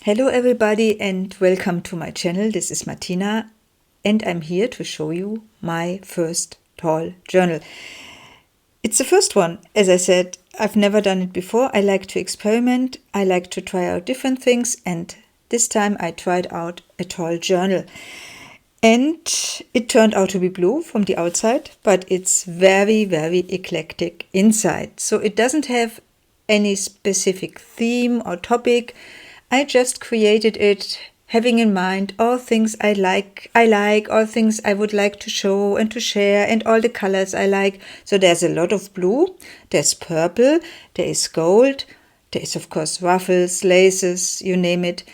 Hello everybody and welcome to my channel. This is Martina and I'm here to show you my first tall journal. It's the first one. As I said, I've never done it before. I like to experiment. I like to try out different things, and this time I tried out a tall journal. And it turned out to be blue from the outside, but it's very, very eclectic inside. So it doesn't have any specific theme or topic. I just created it having in mind all things I like, all things I would like to show and to share, and all the colors I like. So there's a lot of blue, there's purple, there is gold, there is of course ruffles, laces, you name it.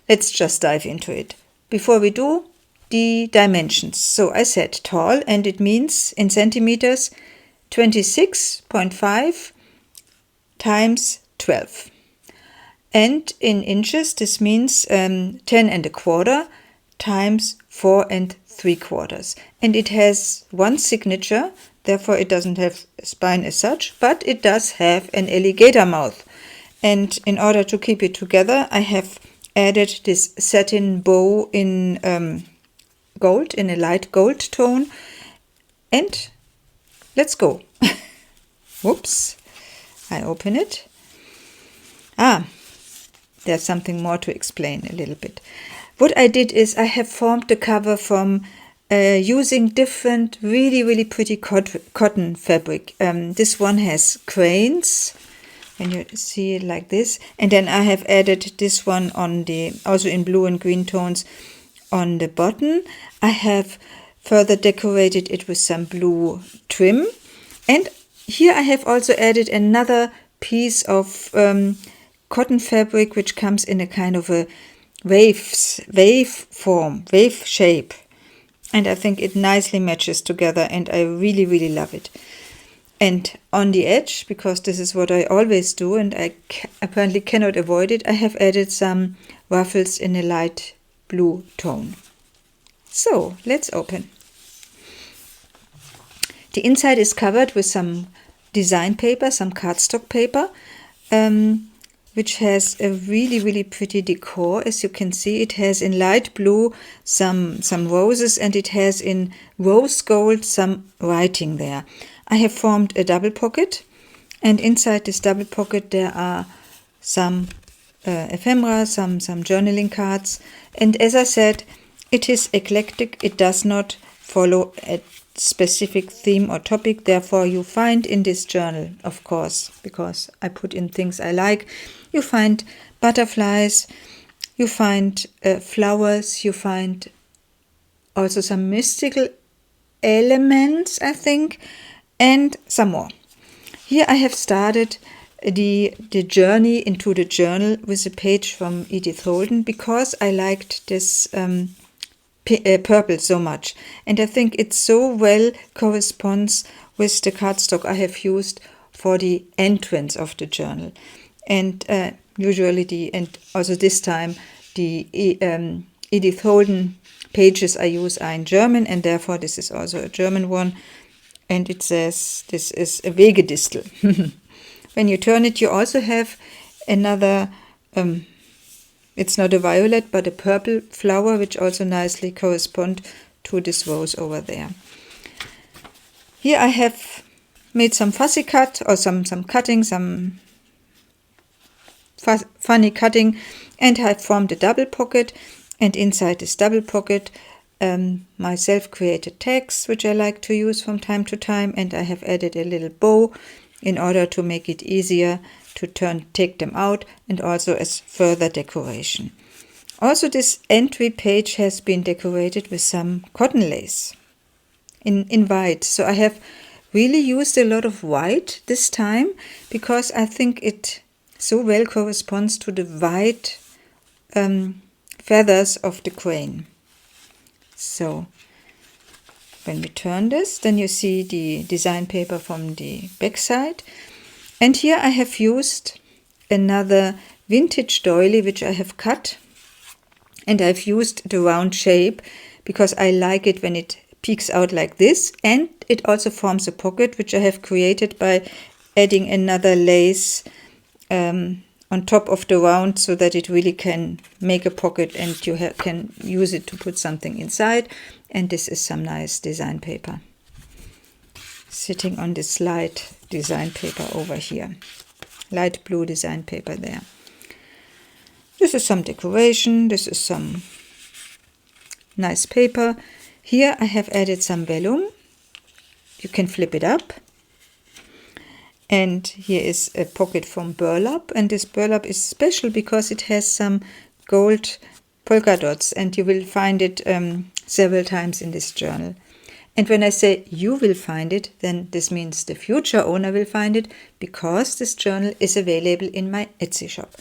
Let's just dive into it. Before we do, the dimensions. So I said tall, and it means in centimeters 26.5 times 12. And in inches, this means 10¼ times 4¾ And it has one signature, therefore it doesn't have a spine as such, but it does have an alligator mouth. And in order to keep it together, I have added this satin bow in gold, in a light gold tone. And let's go. Whoops, I open it. There's something more to explain a little bit. What I did is I have formed the cover from using different really pretty cotton fabric. This one has cranes, and you see it like this. And then I have added this one on the, also in blue and green tones, on the bottom. I have further decorated it with some blue trim. And here I have also added another piece of cotton fabric, which comes in a kind of a wave form, wave shape. And I think it nicely matches together, and I really love it. And on the edge, because this is what I always do and I apparently cannot avoid it, I have added some ruffles in a light blue tone. So let's open. The inside is covered with some design paper, some cardstock paper, which has a really pretty decor. As you can see, it has in light blue some roses, and it has in rose gold some writing there. I have formed a double pocket, and inside this double pocket there are some ephemera, some journaling cards. And as I said, it is eclectic. It does not follow a specific theme or topic. Therefore you find in this journal, of course, because I put in things I like, you find butterflies, you find flowers, you find also some mystical elements, I think, and some more. Here I have started the journey into the journal with a page from Edith Holden, because I liked this purple so much, and I think it so well corresponds with the cardstock I have used for the entrance of the journal. And usually and also this time, the Edith Holden pages I use are in German, and therefore this is also a German one. And it says this is a Wegedistel. When you turn it, you also have another, it's not a violet, but a purple flower, which also nicely corresponds to this rose over there. Here I have made some fussy cut, or some cutting, some funny cutting, and I have formed a double pocket, and inside this double pocket my self-created tags, which I like to use from time to time, and I have added a little bow in order to make it easier to take them out, and also as further decoration. Also, this entry page has been decorated with some cotton lace in white. So I have really used a lot of white this time, because I think it so well corresponds to the white feathers of the crane. So when we turn this, then you see the design paper from the back side. And here I have used another vintage doily, which I have cut, and I've used the round shape because I like it when it peeks out like this, and it also forms a pocket, which I have created by adding another lace on top of the round so that it really can make a pocket and you can use it to put something inside. And this is some nice design paper sitting on this light design paper over here. Light blue design paper there. This is some decoration. This is some nice paper. Here I have added some vellum. You can flip it up. And here is a pocket from burlap. And this burlap is special because it has some gold polka dots. And you will find it several times in this journal. And when I say you will find it, then this means the future owner will find it, because this journal is available in my Etsy shop.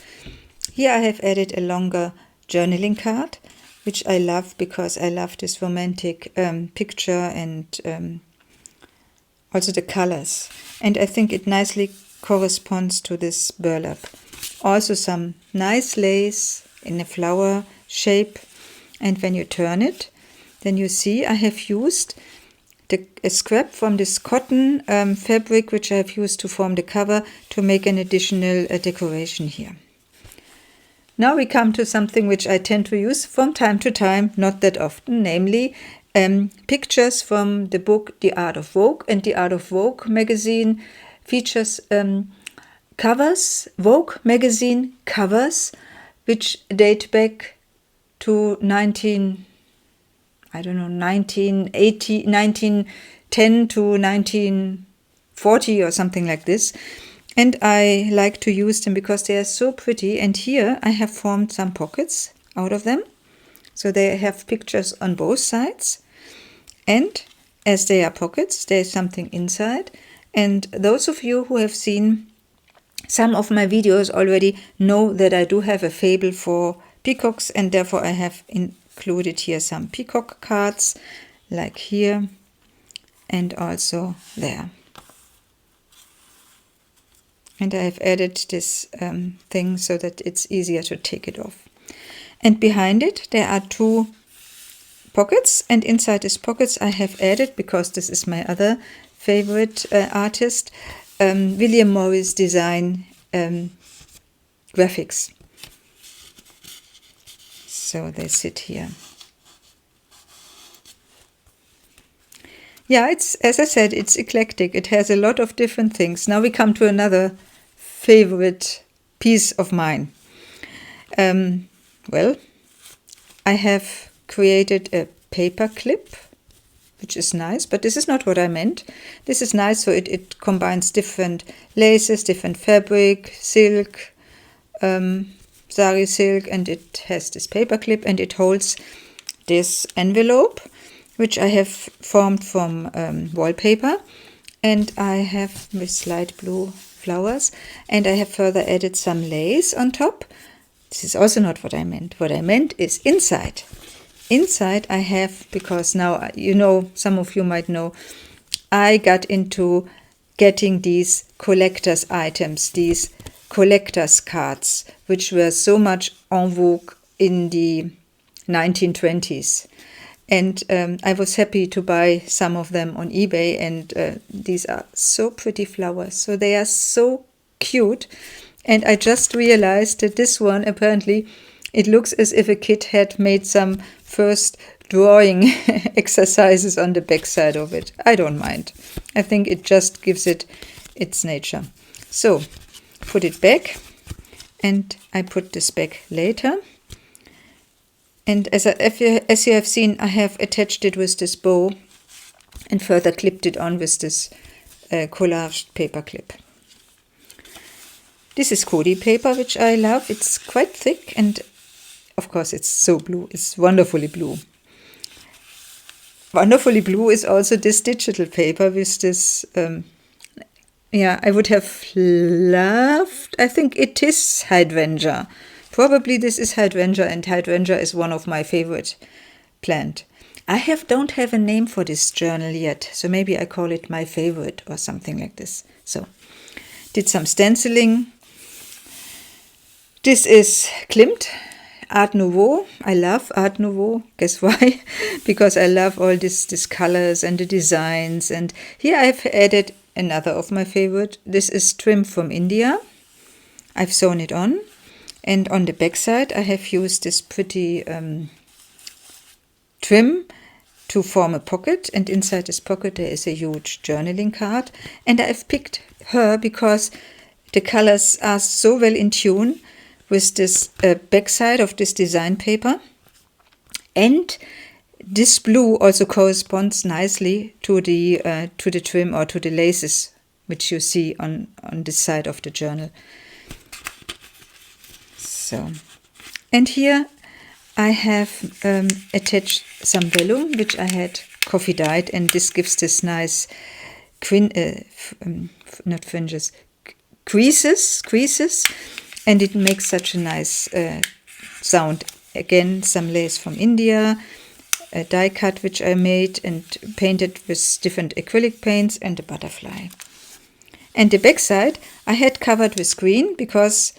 Here I have added a longer journaling card, which I love because I love this romantic picture and also the colors. And I think it nicely corresponds to this burlap. Also some nice lace in a flower shape. And when you turn it, then you see I have used a scrap from this cotton fabric, which I have used to form the cover, to make an additional decoration here. Now we come to something which I tend to use from time to time, not that often, namely pictures from the book The Art of Vogue. And The Art of Vogue magazine features covers, Vogue magazine covers, which date back to 1910 to 1940 or something like this. And I like to use them because they are so pretty. And here I have formed some pockets out of them. So they have pictures on both sides. And as they are pockets, there's something inside. And those of you who have seen some of my videos already know that I do have a fable for peacocks, and therefore I have included here some peacock cards, like here and also there. And I have added this thing so that it's easier to take it off. And behind it there are two pockets, and inside these pockets I have added, because this is my other favorite artist, William Morris design graphics. So they sit here. Yeah, it's, as I said, it's eclectic. It has a lot of different things. Now we come to another favorite piece of mine. Well, I have created a paper clip, which is nice, but this is not what I meant. This is nice, so it combines different laces, different fabric, silk, sari silk, and it has this paper clip, and it holds this envelope, which I have formed from wallpaper, and I have with light blue flowers, and I have further added some lace on top. This is also not what I meant. What I meant is inside. Inside I have, because now, you know, some of you might know, I got into getting these collector's items, these collector's cards, which were so much en vogue in the 1920s. And I was happy to buy some of them on eBay, and these are so pretty flowers. So they are so cute. And I just realized that this one, apparently, it looks as if a kid had made some first drawing exercises on the back side of it. I don't mind. I think it just gives it its nature. So, put it back, and I put this back later. And as you have seen, I have attached it with this bow and further clipped it on with this collaged paper clip. This is Coty paper, which I love. It's quite thick, and of course it's so blue. It's wonderfully blue. Wonderfully blue is also this digital paper with this, yeah, I would have loved, I think it is hydrangea. Probably this is hydrangea, and hydrangea is one of my favorite plant. I don't have a name for this journal yet, so maybe I call it my favorite or something like this. So, did some stenciling. This is Klimt, Art Nouveau. I love Art Nouveau. Guess why? Because I love all these colors and the designs. And here I've added another of my favorite. This is trim from India. I've sewn it on. And on the back side I have used this pretty trim to form a pocket, and inside this pocket there is a huge journaling card, and I've picked her because the colors are so well in tune with this backside of this design paper, and this blue also corresponds nicely to the trim or to the laces which you see on this side of the journal. So, and here I have attached some vellum which I had coffee dyed, and this gives this nice not fringes, creases, and it makes such a nice sound. Again, some lace from India, a die cut which I made and painted with different acrylic paints, and a butterfly. And the back side I had covered with green because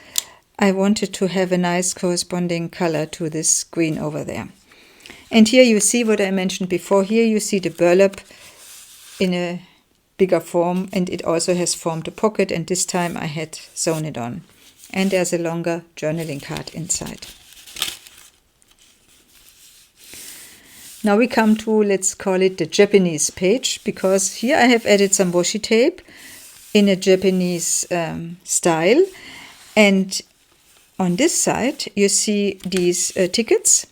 I wanted to have a nice corresponding color to this green over there. And here you see what I mentioned before. Here you see the burlap in a bigger form, and it also has formed a pocket, and this time I had sewn it on. And there's a longer journaling card inside. Now we come to, let's call it the Japanese page, because here I have added some washi tape in a Japanese style, and on this side you see these tickets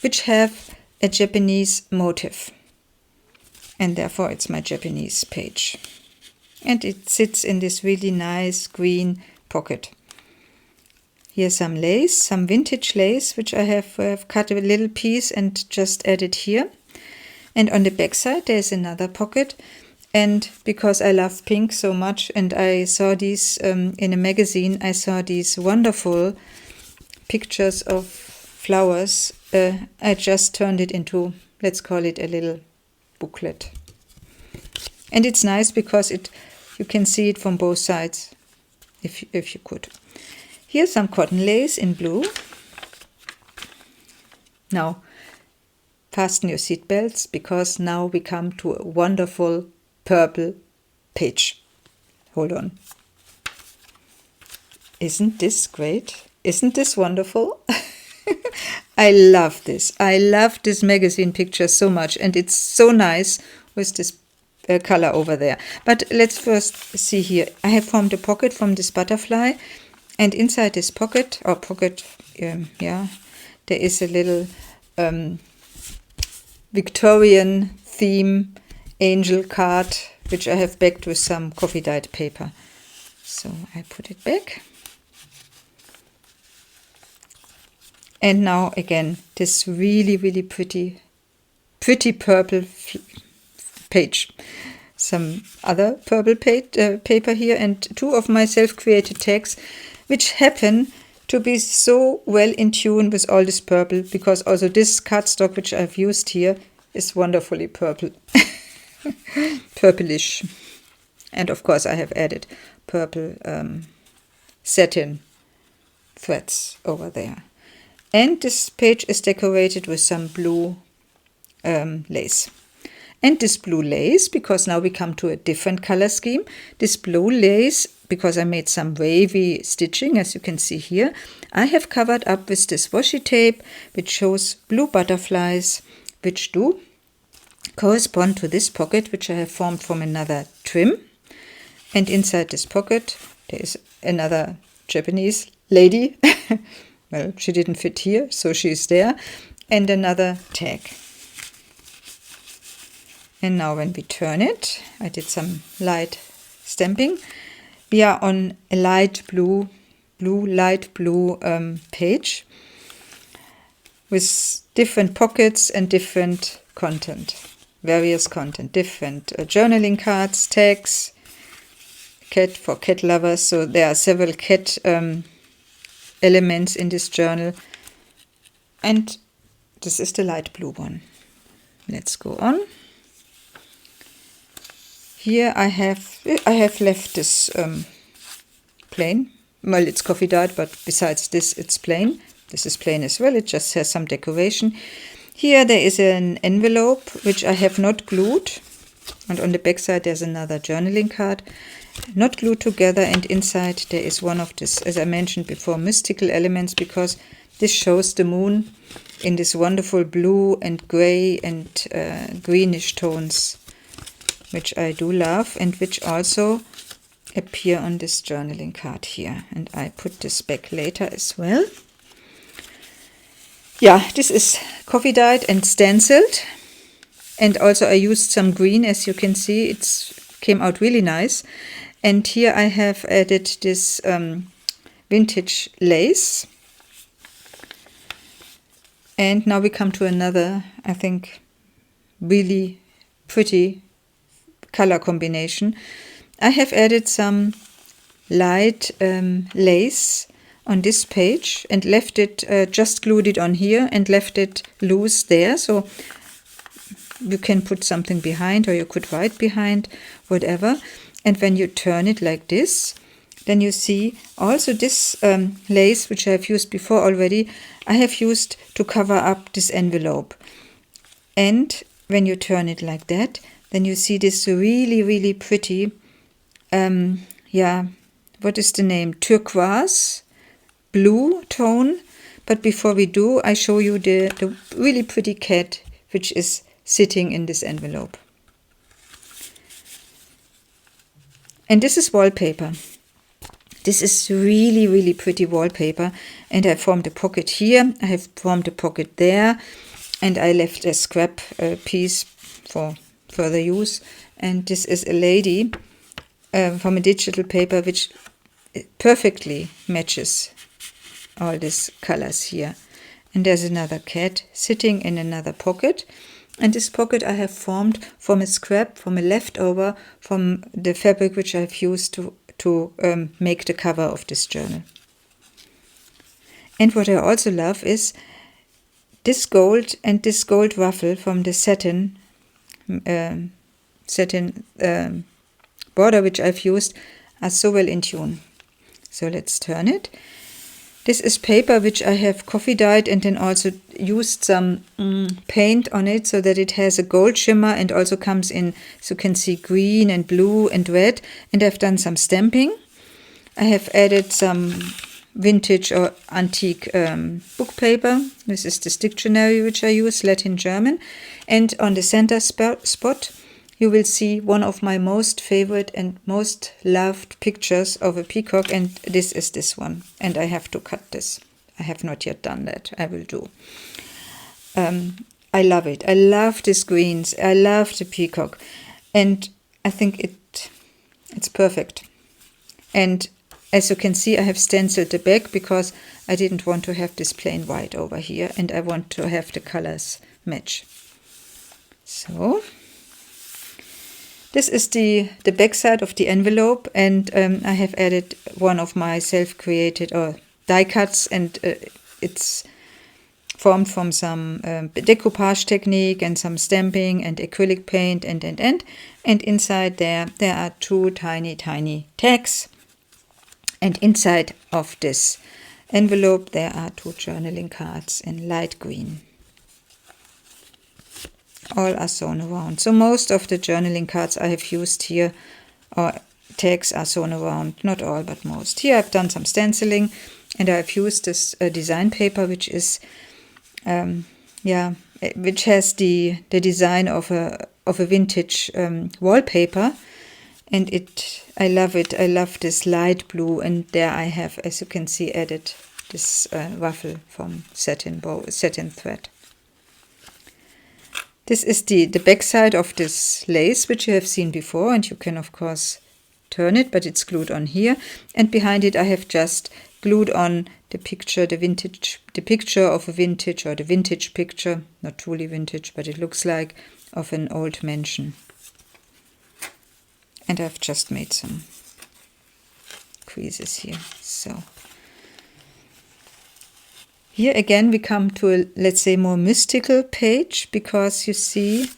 which have a Japanese motif, and therefore it's my Japanese page, and it sits in this really nice green pocket. Here's some lace, some vintage lace which I have cut a little piece and just added here. And on the back side there's another pocket, and because I love pink so much and I saw these in a magazine, I saw these wonderful pictures of flowers. I just turned it into, let's call it a little booklet. And it's nice because you can see it from both sides, if you could. Here's some cotton lace in blue. Now fasten your seatbelts, because now we come to a wonderful purple page. Hold on. Isn't this great? Isn't this wonderful? I love this. I love this magazine picture so much, and it's so nice with this color over there. But let's first see here. I have formed a pocket from this butterfly, and inside this pocket, there is a little Victorian theme angel card which I have backed with some coffee dyed paper. So I put it back. And now again this really, really pretty purple page. Some other purple paper here, and two of my self-created tags which happen to be so well in tune with all this purple, because also this cardstock which I've used here is wonderfully purple. Purplish. And of course I have added purple satin threads over there. And this page is decorated with some blue lace. And this blue lace, because now we come to a different color scheme, this blue lace, because I made some wavy stitching, as you can see here, I have covered up with this washi tape, which shows blue butterflies, which do correspond to this pocket, which I have formed from another trim. And inside this pocket, there is another Japanese lady. Well, she didn't fit here, so she's there. And another tag. And now when we turn it, I did some light stamping. We are on a light blue page with different pockets and different content, various content, different journaling cards, tags, cat for cat lovers. So there are several cat elements in this journal. And this is the light blue one. Let's go on. Here I have left this plain. Well, it's coffee dyed, but besides this, it's plain. This is plain as well. It just has some decoration. Here there is an envelope which I have not glued, and on the back side there's another journaling card. not glued together, and inside there is one of this, as I mentioned before, mystical elements, because this shows the moon in this wonderful blue and gray and greenish tones, which I do love, and which also appear on this journaling card here. And I put this back later as well. Yeah, this is coffee dyed and stenciled, and also I used some green. As you can see, it came out really nice. And here I have added this vintage lace. And now we come to another, I think, really pretty color combination. I have added some light lace on this page and left it, just glued it on here and left it loose there. So you can put something behind, or you could write behind, whatever. And when you turn it like this, then you see also this lace, which I have used before already, I have used to cover up this envelope. And when you turn it like that, then you see this really, really pretty, yeah, what is the name? Turquoise blue tone. But before we do, I show you the really pretty cat which is sitting in this envelope. And this is wallpaper. This is really, really pretty wallpaper. And I formed a pocket here. I have formed a pocket there. And I left a scrap piece for further use. And this is a lady from a digital paper which perfectly matches all these colors here. And there's another cat sitting in another pocket. And this pocket I have formed from a scrap, from a leftover, from the fabric which I've used to make the cover of this journal. And what I also love is this gold and this gold ruffle from the satin border which I've used are so well in tune. So let's turn it. This is paper which I have coffee dyed and then also used some paint on it so that it has a gold shimmer and also comes in, so you can see, green and blue and red. And I've done some stamping. I have added some vintage or antique book paper. This is this dictionary which I use, Latin German. And on the center spot you will see one of my most favorite and most loved pictures of a peacock, and this is this one. And I have to cut this. I have not yet done that. I will do. I love it. I love these greens. I love the peacock. And I think it's perfect. And as you can see, I have stenciled the back because I didn't want to have this plain white over here, and I want to have the colors match. So this is the back side of the envelope, and I have added one of my self-created or die cuts, and it's formed from some decoupage technique and some stamping and acrylic paint and inside there are two tiny tags, and inside of this envelope there are two journaling cards in light green. All are sewn around. So most of the journaling cards I have used here, or tags, are sewn around. Not all, but most. Here I've done some stenciling, and I've used this design paper, which is, which has the design of a vintage wallpaper, and I love it. I love this light blue, and there I have, as you can see, added this ruffle from satin thread. This is the back side of this lace, which you have seen before, and you can of course turn it, but it's glued on here. And behind it I have just glued on the picture, the picture of a vintage, or the vintage picture, not truly vintage, but it looks like, of an old mansion. And I've just made some creases here. So here again we come to a, let's say, more mystical page, because you see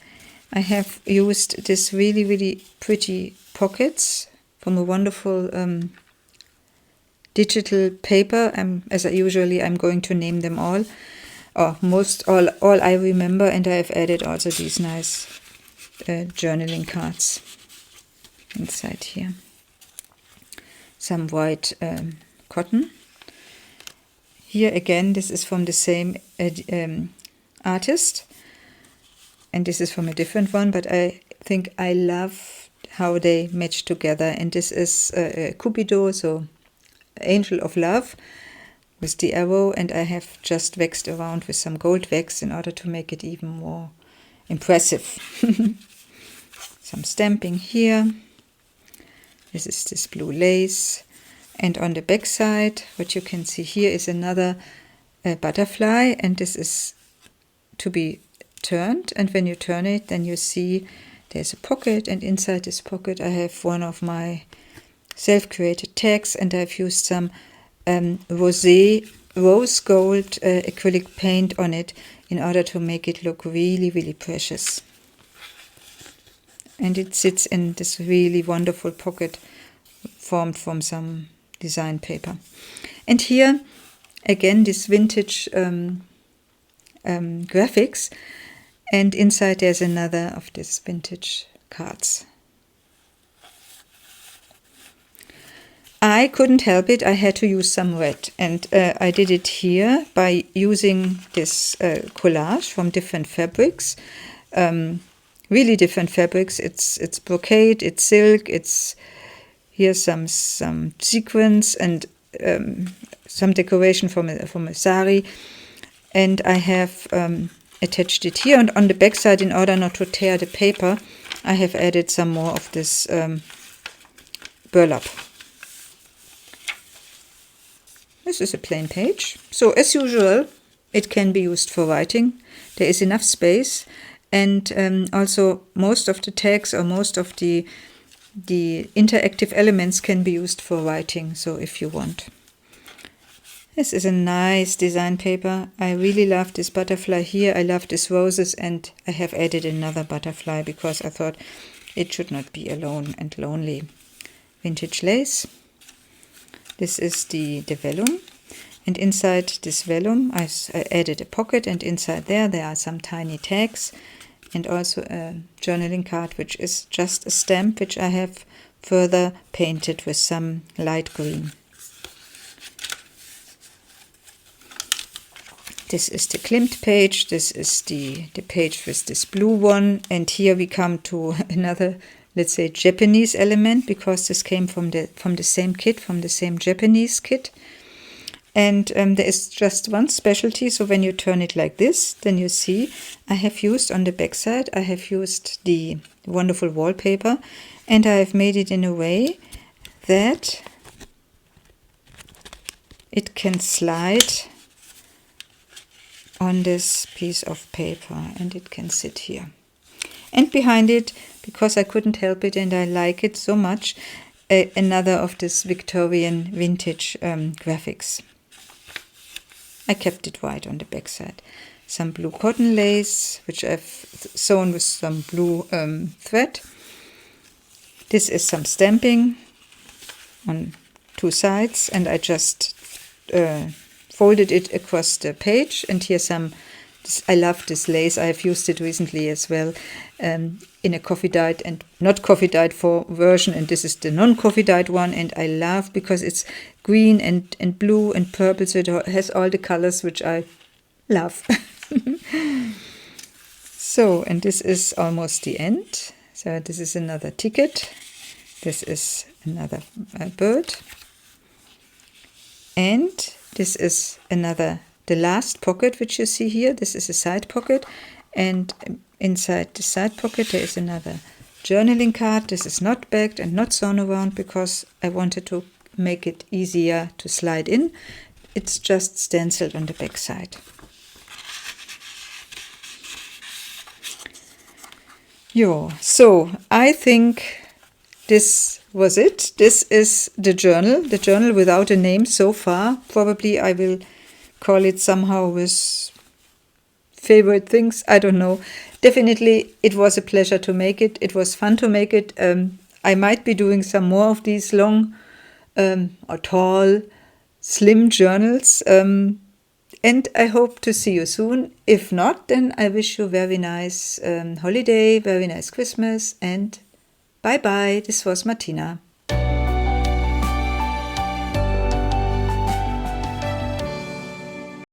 I have used this really, really pretty pockets from a wonderful digital paper. As usually I'm going to name them all, or most all I remember, and I have added also these nice journaling cards inside here. some white cotton. Here again, this is from the same artist, and this is from a different one, but I think I love how they match together. And this is Cupido, so angel of love, with the arrow, and I have just waxed around with some gold wax in order to make it even more impressive. Some stamping here. This is this blue lace, and on the back side what you can see here is another butterfly, and this is to be turned, and when you turn it then you see there's a pocket, and inside this pocket I have one of my self-created tags, and I've used some rose gold acrylic paint on it in order to make it look really, really precious. And it sits in this really wonderful pocket formed from some design paper. And here again this vintage graphics, and inside there's another of these vintage cards. I couldn't help it, I had to use some red, and I did it here by using this collage from different fabrics, really different fabrics. It's brocade, it's silk, it's here's some sequins, and some decoration from a sari, and I have attached it here, and on the back side, in order not to tear the paper, I have added some more of this burlap. This is a plain page, so as usual it can be used for writing. There is enough space, and also most of the tags or most of the interactive elements can be used for writing, so if you want. This is a nice design paper. I really love this butterfly here, I love these roses, and I have added another butterfly because I thought it should not be alone and lonely. Vintage lace. This is the vellum, and inside this vellum I added a pocket, and inside there are some tiny tags, and also a journaling card, which is just a stamp which I have further painted with some light green. This is the Klimt page, this is the page with this blue one, and here we come to another, let's say, Japanese element, because this came from the same kit, from the same Japanese kit. And there is just one specialty, so when you turn it like this, then you see I have used on the back side, I have used the wonderful wallpaper, and I have made it in a way that it can slide on this piece of paper, and it can sit here. And behind it, because I couldn't help it and I like it so much, another of this Victorian vintage graphics. I kept it white on the back side. Some blue cotton lace, which I've sewn with some blue thread. This is some stamping on two sides, and I just folded it across the page. And here's some, I love this lace, I have used it recently as well, in a coffee dyed and not coffee dyed for version, and this is the non-coffee dyed one, and I love because it's green and blue and purple, so it has all the colors which I love. So, and this is almost the end. So this is another ticket, this is another bird, and this is another, the last pocket which you see here. This is a side pocket, and inside the side pocket there is another journaling card. This is not bagged and not sewn around because I wanted to make it easier to slide in. It's just stenciled on the back side. So I think this was it. This is the journal without a name so far. Probably I will call it somehow with favorite things, I don't know. Definitely it was a pleasure to make it. It was fun to make it. I might be doing some more of these long or tall, slim journals. And I hope to see you soon. If not, then I wish you a very nice holiday, very nice Christmas, and bye-bye. This was Martina.